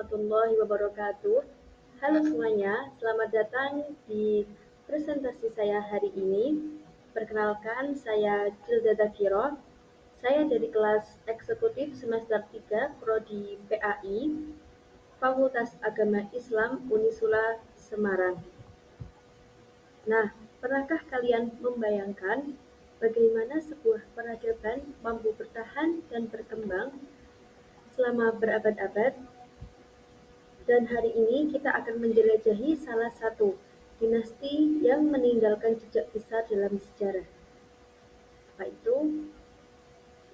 warahmatullahi wabarakatuh. Halo semuanya, selamat datang di presentasi saya hari ini. Perkenalkan, saya Cilda Dakiro. Saya dari kelas eksekutif semester 3 Prodi PAI, Fakultas Agama Islam Unisula Semarang. Nah, pernahkah kalian membayangkan bagaimana sebuah peradaban mampu bertahan dan berkembang selama berabad-abad? Dan hari ini kita akan menjelajahi salah satu dinasti yang meninggalkan jejak besar dalam sejarah. Apa itu?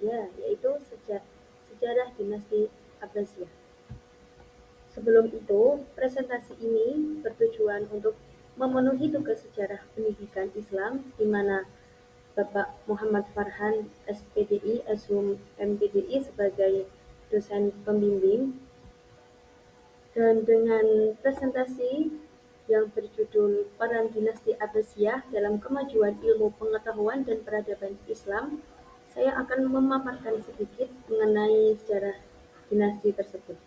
Yaitu sejarah dinasti Abbasiyah. Sebelum itu, presentasi ini bertujuan untuk memenuhi tugas sejarah pendidikan Islam di mana Bapak Muhammad Farhan SPDI, SHUM MPDI sebagai dosen pembimbing. Dan dengan presentasi yang berjudul Peran Dinasti Abbasiyah dalam Kemajuan Ilmu Pengetahuan dan Peradaban Islam, saya akan memaparkan sedikit mengenai sejarah dinasti tersebut.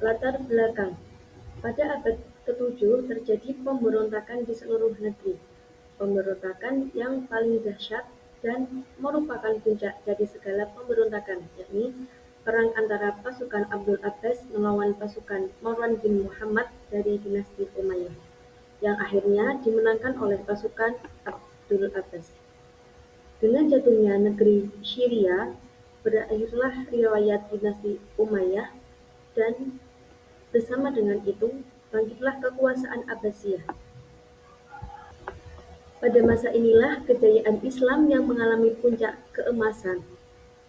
Latar belakang. Pada abad ke-7 terjadi pemberontakan di seluruh negeri. Pemberontakan yang paling dahsyat dan merupakan puncak dari segala pemberontakan, yakni perang antara pasukan Abdul Abbas melawan pasukan Marwan bin Muhammad dari dinasti Umayyah, yang akhirnya dimenangkan oleh pasukan Abdul Abbas. Dengan jatuhnya negeri Syria, berakhirlah riwayat dinasti Umayyah dan bersama dengan itu bangkitlah kekuasaan Abbasiyah. Pada masa inilah kejayaan Islam yang mengalami puncak keemasan.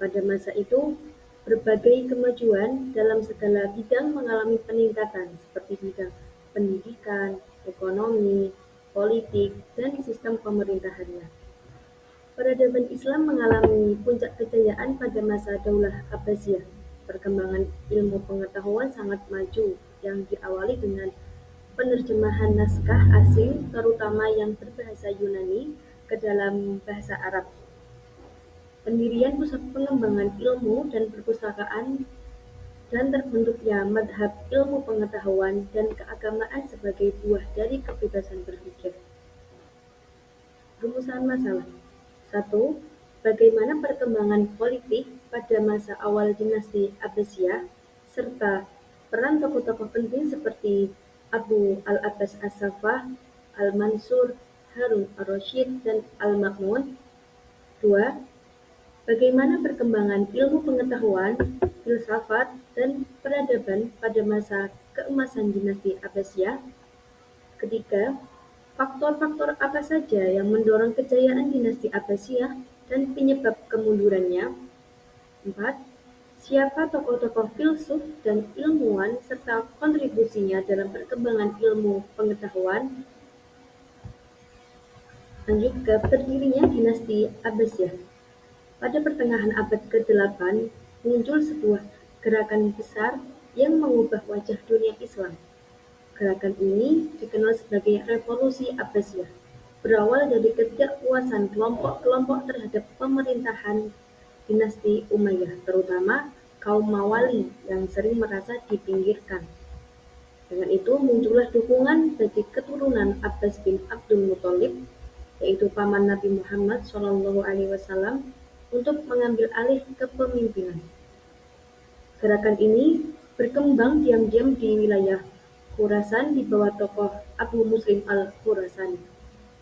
Pada masa itu, berbagai kemajuan dalam segala bidang mengalami peningkatan, seperti bidang pendidikan, ekonomi, politik, dan sistem pemerintahannya. Peradaban Islam mengalami puncak kejayaan pada masa Daulah Abbasiyah. Perkembangan ilmu pengetahuan sangat maju, yang diawali dengan penerjemahan naskah asing, terutama yang berbahasa Yunani, ke dalam bahasa Arab. Pendirian pusat pengembangan ilmu dan perpustakaan, dan terbentuknya madhab ilmu pengetahuan dan keagamaan sebagai buah dari kebebasan berpikir. Rumusan masalah. 1. Bagaimana perkembangan politik pada masa awal dinasti Abbasiyah, serta peran tokoh-tokoh penting seperti Abu al-Abbas as-Saffah, Al-Mansur, Harun ar-Rasyid, dan Al-Ma'mun. 2. Bagaimana perkembangan ilmu pengetahuan, filsafat, dan peradaban pada masa keemasan dinasti Abbasiyah. Ketiga, faktor-faktor apa saja yang mendorong kejayaan dinasti Abbasiyah dan penyebab kemundurannya. 4. Siapa tokoh-tokoh filsuf dan ilmuwan serta kontribusinya dalam perkembangan ilmu pengetahuan. Lanjut ke berdirinya dinasti Abbasiyah. Pada pertengahan abad ke-8, muncul sebuah gerakan besar yang mengubah wajah dunia Islam. Gerakan ini dikenal sebagai Revolusi Abbasiyah, berawal dari ketidakpuasan kelompok-kelompok terhadap pemerintahan dinasti Umayyah, terutama kaum Mawali yang sering merasa dipinggirkan. Dengan itu muncullah dukungan bagi keturunan Abbas bin Abdul Muthalib, yaitu paman Nabi Muhammad SAW, untuk mengambil alih kepemimpinan. Gerakan ini berkembang diam-diam di wilayah Khurasan di bawah tokoh Abu Muslim al-Khurasani.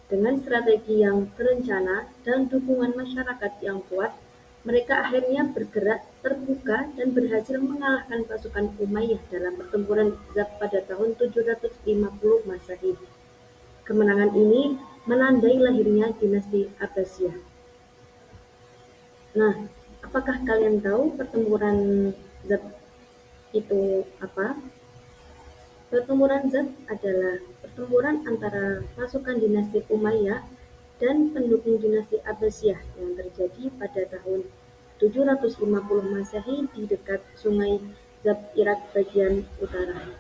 Dengan strategi yang terencana dan dukungan masyarakat yang kuat, mereka akhirnya bergerak terbuka dan berhasil mengalahkan pasukan Umayyah dalam pertempuran Zab pada tahun 750 Masehi. Kemenangan ini menandai lahirnya dinasti Abbasiyah. Nah, apakah kalian tahu pertempuran Zab itu apa? Pertempuran Zab adalah pertempuran antara pasukan dinasti Umayyah dan pendukung dinasti Abbasiyah yang terjadi pada tahun 750 Masehi di dekat Sungai Zab, Irak bagian utara.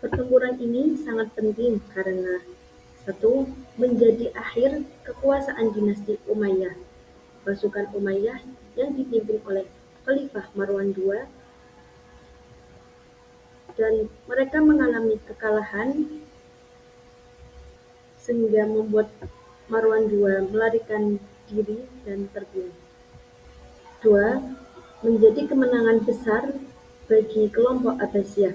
Pertempuran ini sangat penting karena 1. Menjadi akhir kekuasaan dinasti Umayyah. Pasukan Umayyah yang dipimpin oleh Khalifah Marwan II, dan mereka mengalami kekalahan sehingga membuat Marwan II melarikan diri dan terbunuh. Dua, menjadi kemenangan besar bagi kelompok Abbasiyah.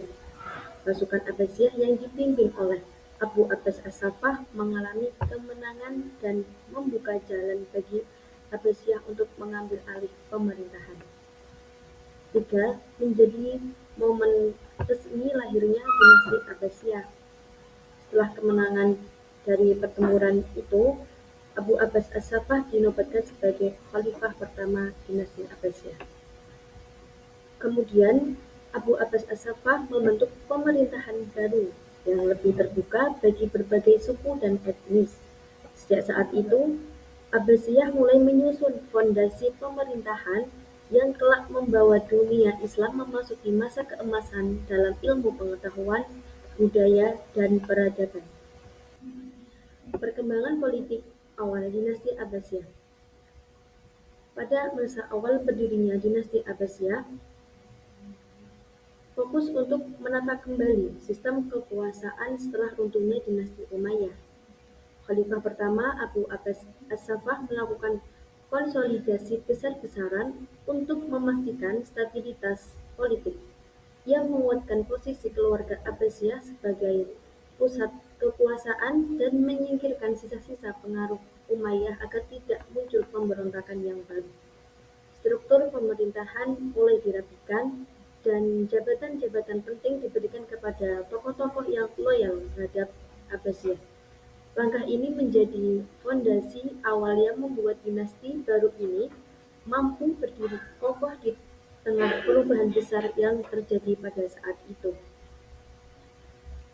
Pasukan Abbasiyah yang dipimpin oleh Abu Abbas As-Saffah mengalami kemenangan dan membuka jalan bagi Abbasiyah untuk mengambil alih pemerintahan. Tiga, menjadi momen resmi lahirnya dinasti Abbasiyah. Setelah kemenangan dari pertempuran itu, Abu Abbas As-Saffah dinobatkan sebagai khalifah pertama dinasti Abbasiyah. Kemudian, Abu Abbas As-Saffah membentuk pemerintahan baru yang lebih terbuka bagi berbagai suku dan etnis. Sejak saat itu, Abbasiyah mulai menyusun fondasi pemerintahan yang kelak membawa dunia Islam memasuki masa keemasan dalam ilmu pengetahuan, budaya, dan peradaban. Perkembangan politik awal dinasti Abbasiyah. Pada masa awal berdirinya dinasti Abbasiyah, fokus untuk menata kembali sistem kekuasaan setelah runtuhnya dinasti Umayyah. Khalifah pertama Abu Abbas As-Saffah melakukan konsolidasi besar-besaran untuk memastikan stabilitas politik. Ia menguatkan posisi keluarga Abbasiyah sebagai pusat kekuasaan dan menyingkirkan sisa-sisa pengaruh Umayyah agar tidak muncul pemberontakan yang baru. Struktur pemerintahan mulai dirapikan dan jabatan-jabatan penting diberikan kepada tokoh-tokoh yang loyal terhadap Abbasiyah. Langkah ini menjadi fondasi awal yang membuat dinasti baru ini mampu berdiri kokoh di tengah perubahan besar yang terjadi pada saat itu.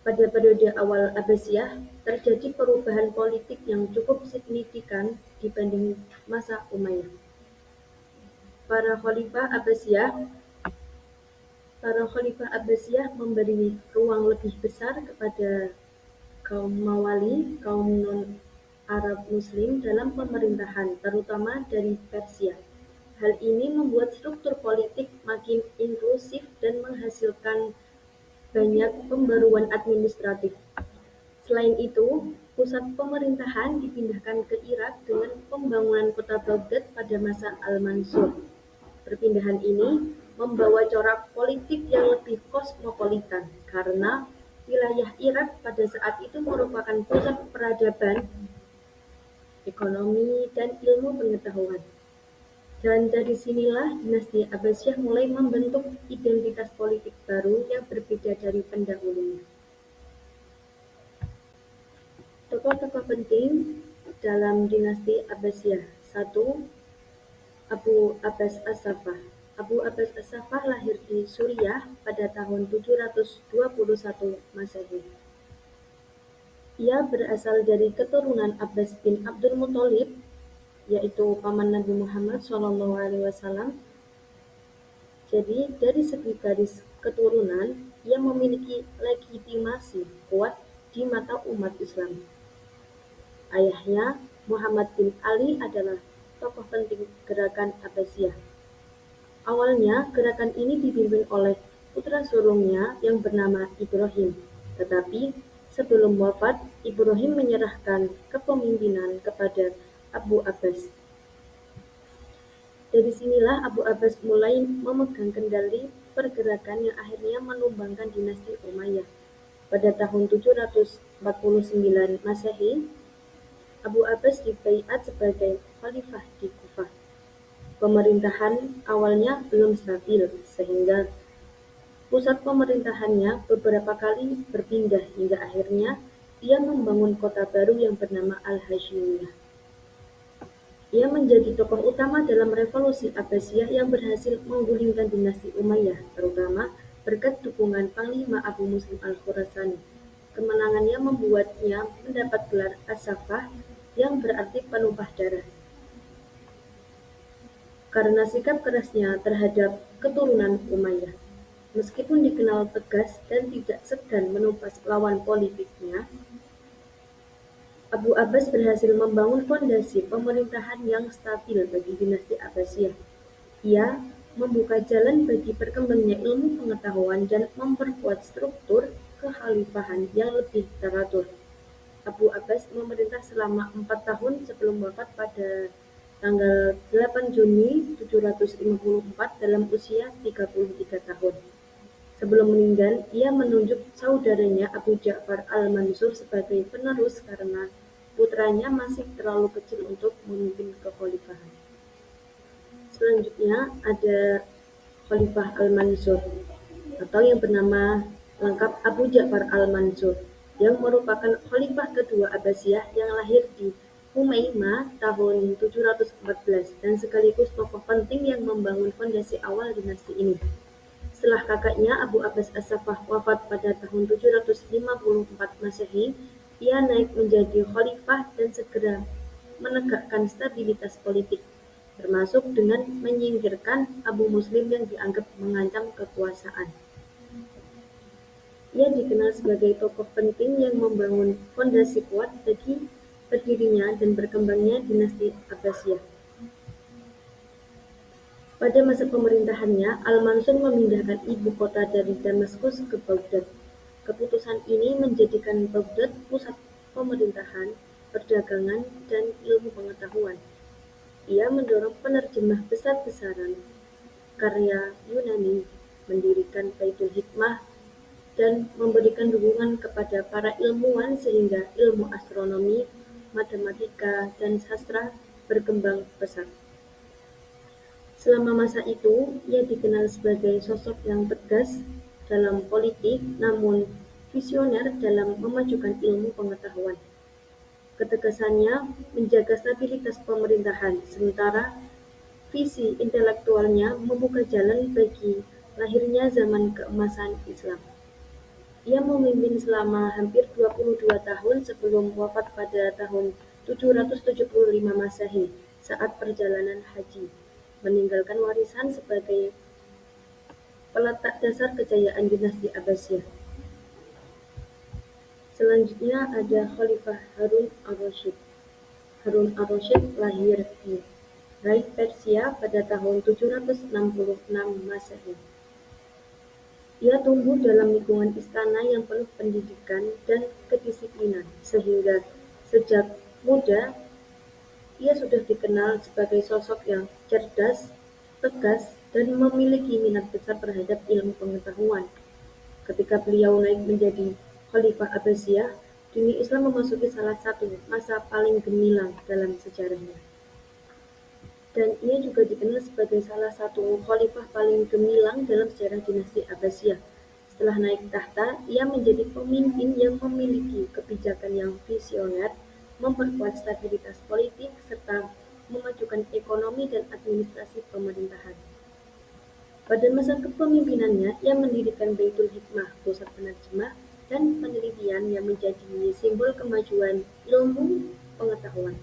Pada periode awal Abbasiyah, terjadi perubahan politik yang cukup signifikan dibanding masa Umayyah. Para khalifah Abbasiyah memberi ruang lebih besar kepada kaum Mawali, kaum non-Arab Muslim dalam pemerintahan, terutama dari Persia. Hal ini membuat struktur politik makin inklusif dan menghasilkan banyak pembaruan administratif. Selain itu, pusat pemerintahan dipindahkan ke Irak dengan pembangunan kota Baghdad pada masa Al-Mansur. Perpindahan ini membawa corak politik yang lebih kosmopolitan karena wilayah Irak pada saat itu merupakan pusat peradaban, ekonomi, dan ilmu pengetahuan. Dan dari sinilah dinasti Abbasiyah mulai membentuk identitas politik baru yang berbeda dari pendahulunya. Tokoh-tokoh penting dalam dinasti Abbasiyah. 1. Abu Abbas As-Saffah. Abu Abbas As-Saffah lahir di Suriah pada tahun 721 Masehi. Ia berasal dari keturunan Abbas bin Abdul Muthalib, yaitu paman Nabi Muhammad SAW. Jadi, dari segi garis keturunan, ia memiliki legitimasi kuat di mata umat Islam. Ayahnya, Muhammad bin Ali, adalah tokoh penting gerakan Abbasiyah. Awalnya, gerakan ini dipimpin oleh putra sulungnya yang bernama Ibrahim, tetapi sebelum wafat, Ibrahim menyerahkan kepemimpinan kepada Abu Abbas. Dari sinilah Abu Abbas mulai memegang kendali pergerakan yang akhirnya menumbangkan dinasti Umayyah. Pada tahun 749 Masehi, Abu Abbas dibaiat sebagai khalifah di Kufah. Pemerintahan awalnya belum stabil, sehingga pusat pemerintahannya beberapa kali berpindah hingga akhirnya ia membangun kota baru yang bernama Al-Hashimiyah. Ia menjadi tokoh utama dalam revolusi Abbasiyah yang berhasil menggulingkan dinasti Umayyah, terutama berkat dukungan Panglima Abu Muslim Al-Khurasani. Kemenangannya membuatnya mendapat gelar As-Saffah yang berarti penumpah darah. Karena sikap kerasnya terhadap keturunan Umayyah, meskipun dikenal tegas dan tidak segan menumpas lawan politiknya, Abu Abbas berhasil membangun fondasi pemerintahan yang stabil bagi dinasti Abbasiyah. Ia membuka jalan bagi berkembangnya ilmu pengetahuan dan memperkuat struktur kekhalifahan yang lebih teratur. Abu Abbas memerintah selama 4 tahun sebelum wafat pada tanggal 8 Juni 754 dalam usia 33 tahun. Sebelum meninggal, ia menunjuk saudaranya Abu Ja'far al-Mansur sebagai penerus karena putranya masih terlalu kecil untuk memimpin kekhalifahan. Selanjutnya ada Khalifah al-Mansur atau yang bernama lengkap Abu Ja'far al-Mansur yang merupakan khalifah kedua Abbasiyah yang lahir di Umayyah tahun 714 dan sekaligus tokoh penting yang membangun fondasi awal dinasti ini. Setelah kakaknya Abu Abbas as-Saffah wafat pada tahun 754 Masehi, ia naik menjadi khalifah dan segera menegakkan stabilitas politik, termasuk dengan menyingkirkan Abu Muslim yang dianggap mengancam kekuasaan. Ia dikenal sebagai tokoh penting yang membangun fondasi kuat bagi berdirinya dan berkembangnya dinasti Abbasiyah. Pada masa pemerintahannya, Al-Mansur memindahkan ibu kota dari Damaskus ke Baghdad. Keputusan ini menjadikan Baghdad pusat pemerintahan, perdagangan, dan ilmu pengetahuan. Ia mendorong penerjemah besar-besaran karya Yunani, mendirikan Baitul Hikmah, dan memberikan dukungan kepada para ilmuwan sehingga ilmu astronomi, matematika, dan sastra berkembang pesat. Selama masa itu, ia dikenal sebagai sosok yang tegas dalam politik namun visioner dalam memajukan ilmu pengetahuan. Ketegasannya menjaga stabilitas pemerintahan, sementara visi intelektualnya membuka jalan bagi lahirnya zaman keemasan Islam. Ia memimpin selama hampir 22 tahun sebelum wafat pada tahun 775 Masehi saat perjalanan haji, meninggalkan warisan sebagai peletak dasar kejayaan dinasti Abbasiyah. Selanjutnya ada Khalifah Harun ar-Rasyid. Harun ar-Rasyid lahir di Rai, Persia pada tahun 766 Masehi. Ia tumbuh dalam lingkungan istana yang penuh pendidikan dan kedisiplinan, sehingga sejak muda ia sudah dikenal sebagai sosok yang cerdas, tegas, dan memiliki minat besar terhadap ilmu pengetahuan. Ketika beliau naik menjadi Khalifah Abbasiyah, dunia Islam memasuki salah satu masa paling gemilang dalam sejarahnya. Dan ia juga dikenal sebagai salah satu khalifah paling gemilang dalam sejarah dinasti Abbasiyah. Setelah naik tahta, ia menjadi pemimpin yang memiliki kebijakan yang visioner, memperkuat stabilitas politik, serta memajukan ekonomi dan administrasi pemerintahan. Pada masa kepemimpinannya, ia mendirikan Baitul Hikmah, pusat penerjemah dan penelitian yang menjadi simbol kemajuan ilmu pengetahuan.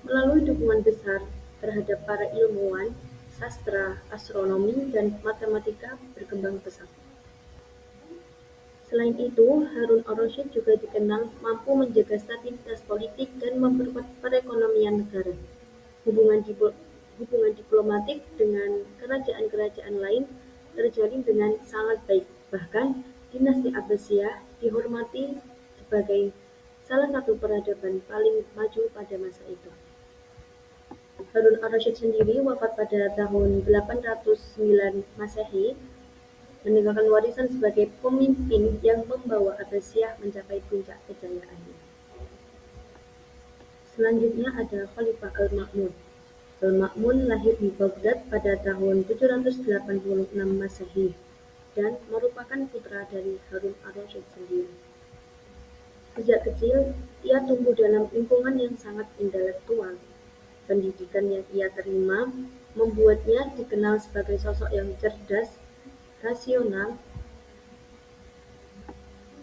Melalui dukungan besar terhadap para ilmuwan, sastra, astronomi, dan matematika berkembang pesat. Selain itu, Harun ar-Rasyid juga dikenal mampu menjaga stabilitas politik dan memperkuat perekonomian negara. Hubungan, hubungan diplomatik dengan kerajaan-kerajaan lain terjalin dengan sangat baik. Bahkan, dinasti Abbasiyah dihormati sebagai salah satu peradaban paling maju pada masa itu. Harun ar-Rasyid sendiri wafat pada tahun 809 Masehi, meninggalkan warisan sebagai pemimpin yang membawa Abbasiyah mencapai puncak kejayaannya. Selanjutnya ada Khalifah Al-Ma'mun. Al-Ma'mun lahir di Baghdad pada tahun 786 Masehi dan merupakan putra dari Harun ar-Rasyid sendiri. Sejak kecil, ia tumbuh dalam lingkungan yang sangat intelektual. Pendidikan yang ia terima membuatnya dikenal sebagai sosok yang cerdas, rasional,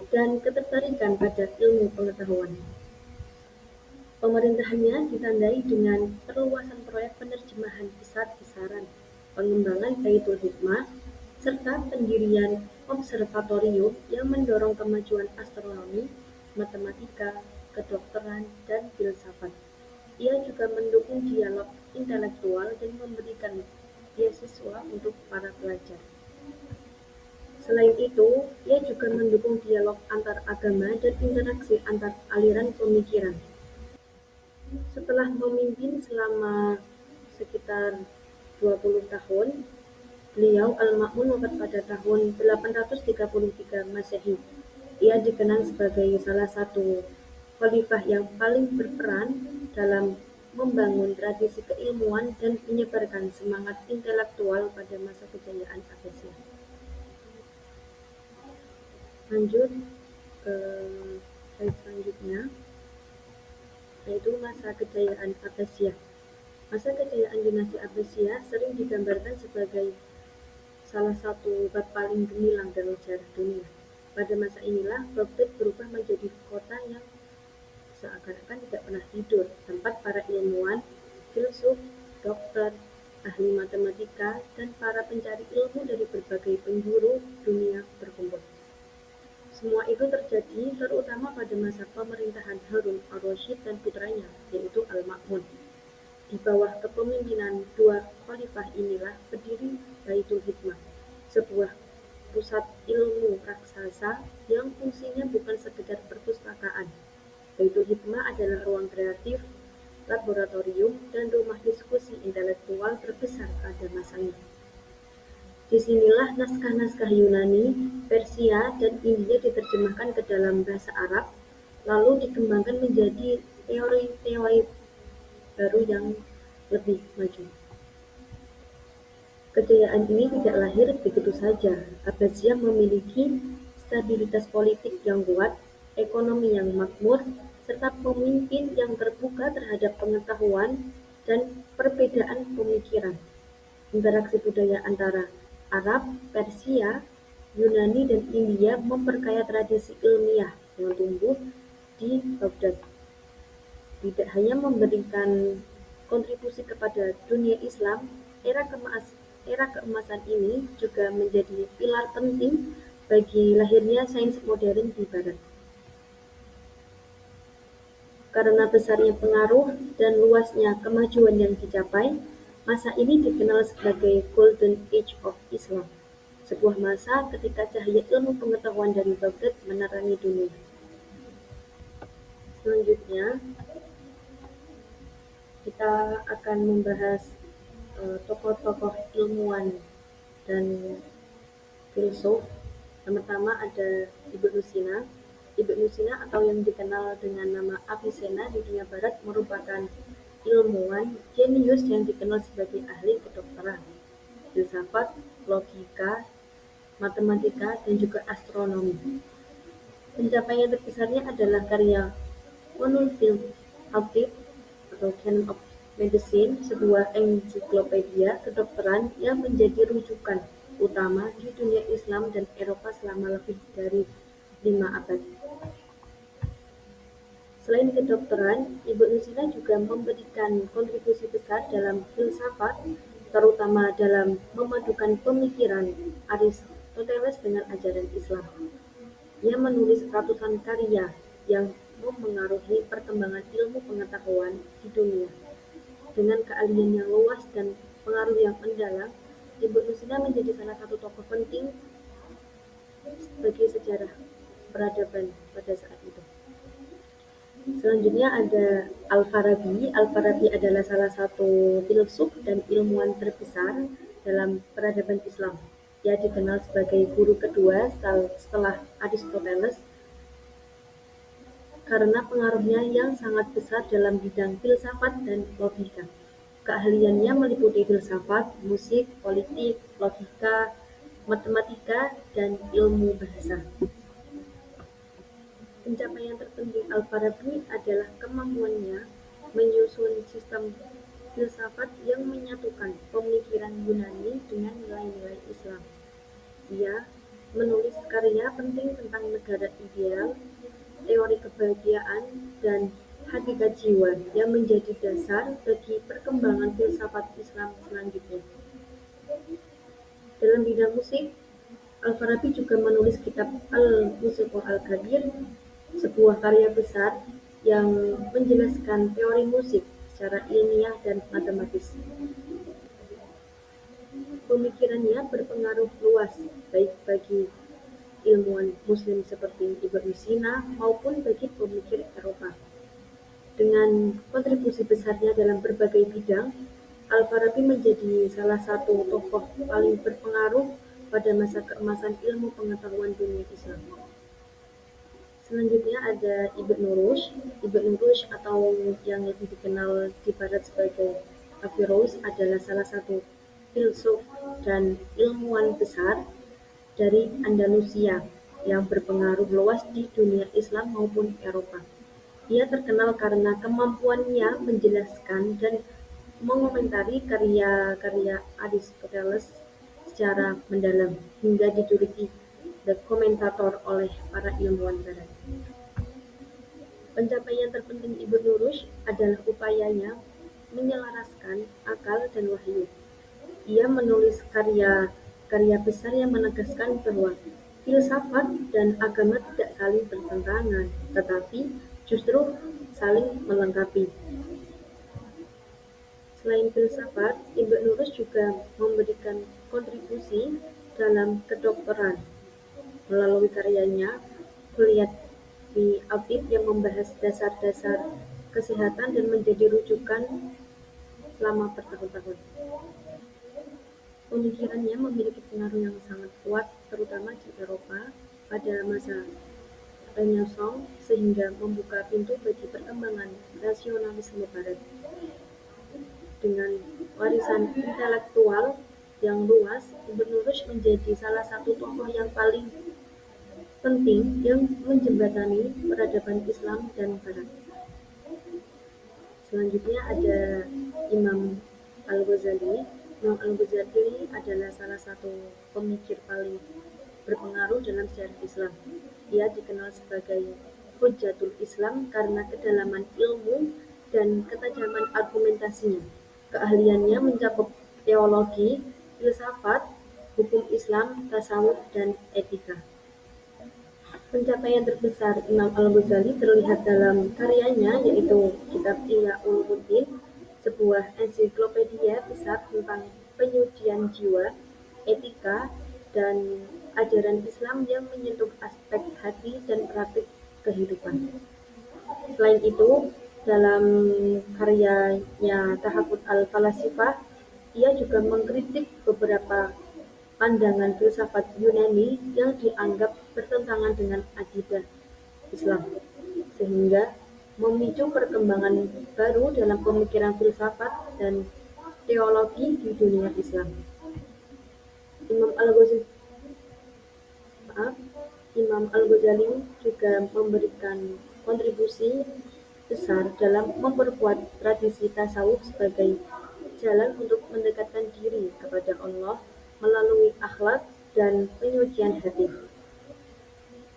dan ketertarikan pada ilmu pengetahuan. Pemerintahannya ditandai dengan perluasan proyek penerjemahan besar-besaran, pengembangan Baitul Hikmah, serta pendirian observatorium yang mendorong kemajuan astronomi, matematika, kedokteran, dan filsafat. Ia juga mendukung dialog intelektual dan memberikan beasiswa untuk para pelajar. Selain itu, ia juga mendukung dialog antar agama dan interaksi antar aliran pemikiran. Setelah memimpin selama sekitar 20 tahun, beliau Al-Ma'mun wafat pada tahun 833 Masehi. Ia dikenal sebagai salah satu khalifah yang paling berperan dalam membangun tradisi keilmuan dan menyebarkan semangat intelektual pada masa kejayaan Abbasiyah. Lanjut ke slide selanjutnya, yaitu masa kejayaan Abbasiyah. Masa kejayaan dinasti Abbasiyah sering digambarkan sebagai salah satu bab paling gemilang dalam sejarah dunia. Pada masa inilah Baghdad berubah menjadi kota yang seakan-akan tidak pernah tidur, tempat para ilmuwan, filsuf, dokter, ahli matematika, dan para pencari ilmu dari berbagai penjuru dunia berkumpul. Semua itu terjadi terutama pada masa pemerintahan Harun al-Rasyid dan putranya, yaitu Al-Ma'mun. Di bawah kepemimpinan dua khalifah inilah berdiri Baitul Hikmah, sebuah pusat ilmu raksasa yang fungsinya bukan sekedar perpustakaan. Baitul Hikmah adalah ruang kreatif, laboratorium, dan rumah diskusi intelektual terbesar pada masanya. Disinilah naskah-naskah Yunani, Persia, dan India diterjemahkan ke dalam bahasa Arab, lalu dikembangkan menjadi teori-teori baru yang lebih maju. Kejayaan ini tidak lahir begitu saja. Abbasiyah memiliki stabilitas politik yang kuat, ekonomi yang makmur, serta pemimpin yang terbuka terhadap pengetahuan dan perbedaan pemikiran. Interaksi budaya antara Arab, Persia, Yunani, dan India memperkaya tradisi ilmiah yang tumbuh di Baghdad. Tidak hanya memberikan kontribusi kepada dunia Islam, era keemasan ini juga menjadi pilar penting bagi lahirnya sains modern di Barat. Karena besarnya pengaruh dan luasnya kemajuan yang dicapai, masa ini dikenal sebagai Golden Age of Islam, sebuah masa ketika cahaya ilmu pengetahuan dari Baghdad menerangi dunia. Selanjutnya, kita akan membahas tokoh-tokoh ilmuwan dan filsuf. Yang pertama ada Ibnu Sina. Ibnu Sina atau yang dikenal dengan nama Avicenna di dunia barat merupakan ilmuwan jenius yang dikenal sebagai ahli kedokteran, filsafat, logika, matematika, dan juga astronomi. Pencapaian terbesarnya adalah karya Monograph atau Canon of Medicine, sebuah ensiklopedia kedokteran yang menjadi rujukan utama di dunia Islam dan Eropa selama lebih dari 5 abad. Selain kedokteran, Ibnu Sina juga memberikan kontribusi besar dalam filsafat, terutama dalam memadukan pemikiran Aristoteles dengan ajaran Islam. Ia menulis ratusan karya yang memengaruhi perkembangan ilmu pengetahuan di dunia. Dengan keahlian yang luas dan pengaruh yang mendalam, Ibnu Sina menjadi salah satu tokoh penting bagi sejarah peradaban pada saat itu. Selanjutnya ada Al-Farabi. Al-Farabi adalah salah satu filsuf dan ilmuwan terbesar dalam peradaban Islam. Ia dikenal sebagai guru kedua setelah Aristoteles karena pengaruhnya yang sangat besar dalam bidang filsafat dan logika. Keahliannya meliputi filsafat, musik, politik, logika, matematika, dan ilmu bahasa. Pencapaian terpenting Al-Farabi adalah kemampuannya menyusun sistem filsafat yang menyatukan pemikiran Yunani dengan nilai-nilai Islam. Ia menulis karya penting tentang negara ideal, teori kebahagiaan, dan hakikat jiwa yang menjadi dasar bagi perkembangan filsafat Islam selanjutnya. Dalam bidang musik, Al-Farabi juga menulis kitab Al-Musiqa Al-Kabir, sebuah karya besar yang menjelaskan teori musik secara ilmiah dan matematis. Pemikirannya berpengaruh luas, baik bagi ilmuwan Muslim seperti Ibnu Sina maupun bagi pemikir Eropa. Dengan kontribusi besarnya dalam berbagai bidang, Al-Farabi menjadi salah satu tokoh paling berpengaruh pada masa keemasan ilmu pengetahuan dunia Islam. Selanjutnya ada Ibnu Rushd. Ibnu Rushd atau yang lebih dikenal di barat sebagai Averroes adalah salah satu filsuf dan ilmuwan besar dari Andalusia yang berpengaruh luas di dunia Islam maupun Eropa. Ia terkenal karena kemampuannya menjelaskan dan mengomentari karya-karya Aristoteles secara mendalam hingga dijuluki "The Commentator" oleh para ilmuwan barat. Pencapaian terpenting Ibnu Rushd adalah upayanya menyelaraskan akal dan wahyu. Ia menulis karya-karya besar yang menegaskan bahwa filsafat dan agama tidak saling bertentangan, tetapi justru saling melengkapi. Selain filsafat, Ibnu Rushd juga memberikan kontribusi dalam kedokteran melalui karyanya Kuliat fi Atib yang membahas dasar-dasar kesehatan dan menjadi rujukan selama bertahun-tahun. Pemikirannya memiliki pengaruh yang sangat kuat terutama di Eropa pada masa Renaissance sehingga membuka pintu bagi perkembangan rasionalisme barat. Dengan warisan intelektual yang luas, Ibnu Rushd menjadi salah satu tokoh yang paling penting yang menjembatani peradaban Islam dan Barat. Selanjutnya ada Imam Al-Ghazali. Imam Al-Ghazali adalah salah satu pemikir paling berpengaruh dalam sejarah Islam. Ia dikenal sebagai Hujjatul Islam karena kedalaman ilmu dan ketajaman argumentasinya. Keahliannya mencakup teologi, filsafat, hukum Islam, tasawuf, dan etika. Pencapaian terbesar Imam Al-Ghazali terlihat dalam karyanya yaitu kitab Ihya Ulumuddin, sebuah ensiklopedia besar tentang penyucian jiwa, etika, dan ajaran Islam yang menyentuh aspek hati dan praktik kehidupan. Selain itu, dalam karyanya Tahafut al-Falasifah, ia juga mengkritik beberapa pandangan filsafat Yunani yang dianggap bertentangan dengan akidah Islam, sehingga memicu perkembangan baru dalam pemikiran filsafat dan teologi di dunia Islam. Imam Al-Ghazali Imam Al-Ghazali juga memberikan kontribusi besar dalam memperkuat tradisi tasawuf sebagai jalan untuk mendekatkan diri kepada Allah melalui akhlak dan penyucian hati.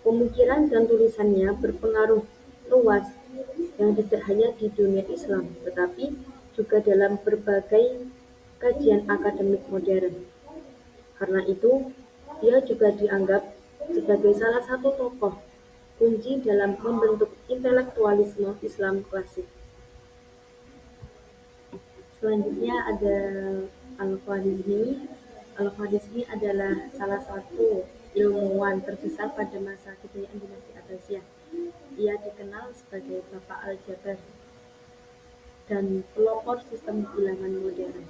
Pemikiran dan tulisannya berpengaruh luas yang tidak hanya di dunia Islam, tetapi juga dalam berbagai kajian akademik modern. Karena itu, dia juga dianggap sebagai salah satu tokoh kunci dalam membentuk intelektualisme Islam klasik. Selanjutnya ada Al-Khwarizmi. Al-Khwarizmi adalah salah satu ilmuwan terbesar pada masa kejayaan dinasti Abbasiyah. Ia dikenal sebagai Bapak Al-Jabar dan pelopor sistem bilangan modern.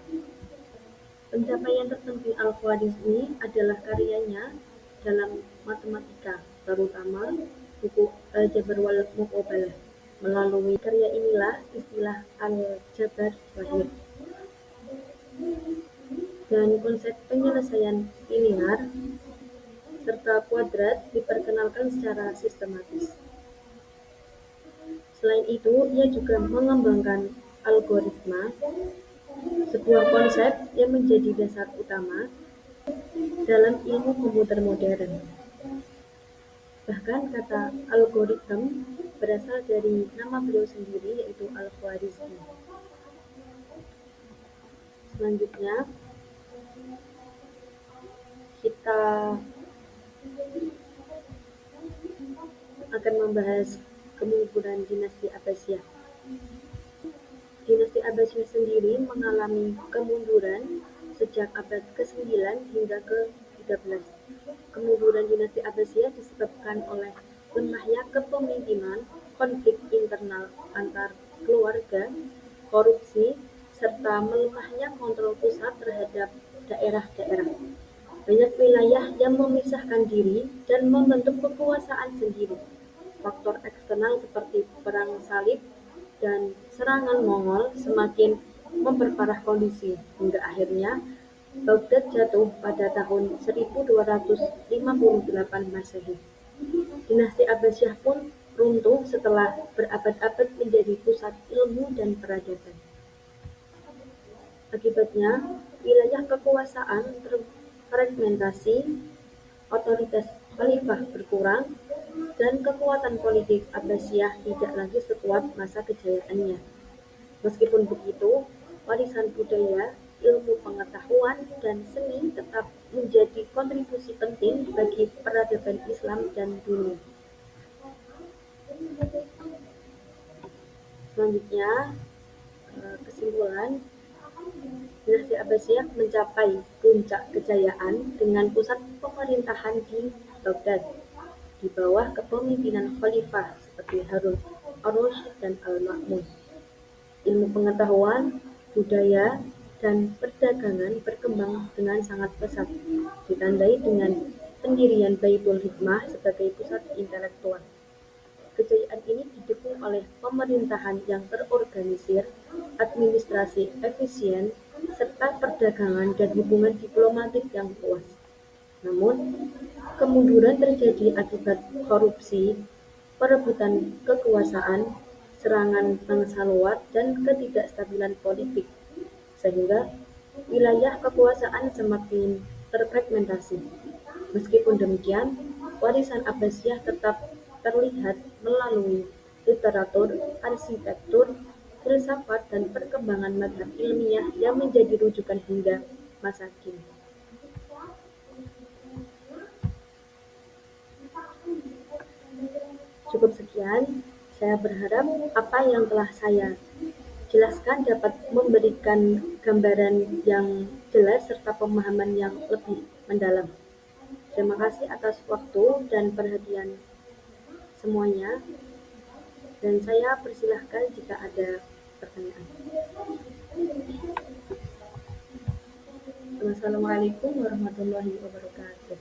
Pencapaian terpenting Al-Khwarizmi adalah karyanya dalam matematika, terutama buku Al-Jabar wal Muqabalah. Melalui karya inilah istilah Al-Jabar lahir. Dan konsep penyelesaian linear serta kuadrat diperkenalkan secara sistematis. Selain itu, ia juga mengembangkan algoritma, sebuah konsep yang menjadi dasar utama dalam ilmu komputer modern. Bahkan kata algoritma berasal dari nama beliau sendiri yaitu Al-Khwarizmi. Selanjutnya, kita akan membahas kemunduran dinasti Abbasiyah. Dinasti Abbasiyah sendiri mengalami kemunduran sejak abad ke-9 hingga ke-13. Kemunduran dinasti Abbasiyah disebabkan oleh lemahnya kepemimpinan, konflik internal antar keluarga, korupsi, serta melemahnya kontrol pusat terhadap daerah-daerah. Banyak wilayah yang memisahkan diri dan membentuk kekuasaan sendiri. Faktor eksternal seperti perang salib dan serangan Mongol semakin memperparah kondisi, hingga akhirnya Baghdad jatuh pada tahun 1258 Masehi. Dinasti Abbasiyah pun runtuh setelah berabad-abad menjadi pusat ilmu dan peradaban. Akibatnya, wilayah kekuasaan terfragmentasi, otoritas khalifah berkurang, dan kekuatan politik Abbasiyah tidak lagi sekuat masa kejayaannya. Meskipun begitu, warisan budaya, ilmu pengetahuan, dan seni tetap menjadi kontribusi penting bagi peradaban Islam dan dunia. Selanjutnya, kesimpulan, dinasti Abbasiyah mencapai puncak kejayaan dengan pusat pemerintahan di Baghdad, di bawah kepemimpinan khalifah seperti Harun ar-Rasyid dan Al-Ma'mun. Ilmu pengetahuan, budaya, dan perdagangan berkembang dengan sangat pesat, ditandai dengan pendirian Baitul Hikmah sebagai pusat intelektual. Kejayaan ini didukung oleh pemerintahan yang terorganisir, administrasi efisien, serta perdagangan dan hubungan diplomatik yang luas. Namun, kemunduran terjadi akibat korupsi, perebutan kekuasaan, serangan bangsa luar, dan ketidakstabilan politik, sehingga wilayah kekuasaan semakin terfragmentasi. Meskipun demikian, warisan Abbasiyah tetap terlihat melalui literatur, arsitektur, filsafat, dan perkembangan mazhab ilmiah yang menjadi rujukan hingga masa kini. Cukup sekian, saya berharap apa yang telah saya jelaskan dapat memberikan gambaran yang jelas serta pemahaman yang lebih mendalam. Terima kasih atas waktu dan perhatian semuanya, dan saya persilahkan jika ada pertanyaan. Wassalamualaikum warahmatullahi wabarakatuh.